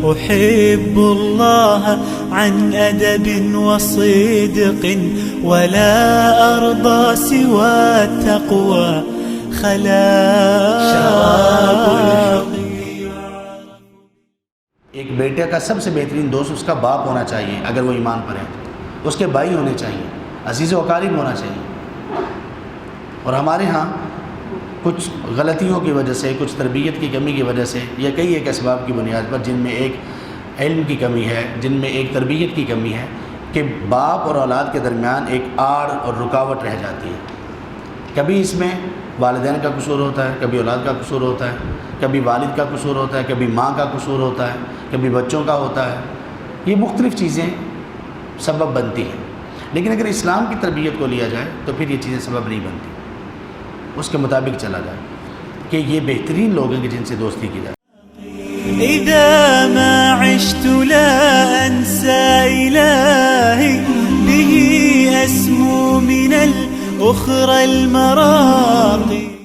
أحب الله عن أدب وصدق ولا أرضى سوى التقوى خلاق الحق. ایک بیٹے کا سب سے بہترین دوست اس کا باپ ہونا چاہیے اگر وہ ایمان پر ہے، اس کے بھائی ہونے چاہیے، عزیز و اقارب ہونا چاہیے. اور ہمارے ہاں کچھ غلطیوں کی وجہ سے، کچھ تربیت کی کمی کی وجہ سے، یا کئی ایک اسباب کی بنیاد پر، جن میں ایک علم کی کمی ہے، جن میں ایک تربیت کی کمی ہے، کہ باپ اور اولاد کے درمیان ایک آڑ اور رکاوٹ رہ جاتی ہے. کبھی اس میں والدین کا قصور ہوتا ہے، کبھی اولاد کا قصور ہوتا ہے، کبھی والد کا قصور ہوتا ہے، کبھی ماں کا قصور ہوتا ہے، کبھی بچوں کا ہوتا ہے. یہ مختلف چیزیں سبب بنتی ہیں، لیکن اگر اسلام کی تربیت کو لیا جائے تو پھر یہ چیزیں سبب نہیں بنتی، اس کے مطابق چلا جائے کہ یہ بہترین لوگ ہیں کہ جن سے دوستی کی جائے. إذا ما عشت لا أنسى إلهي به أسمو من الأخرى المراقي.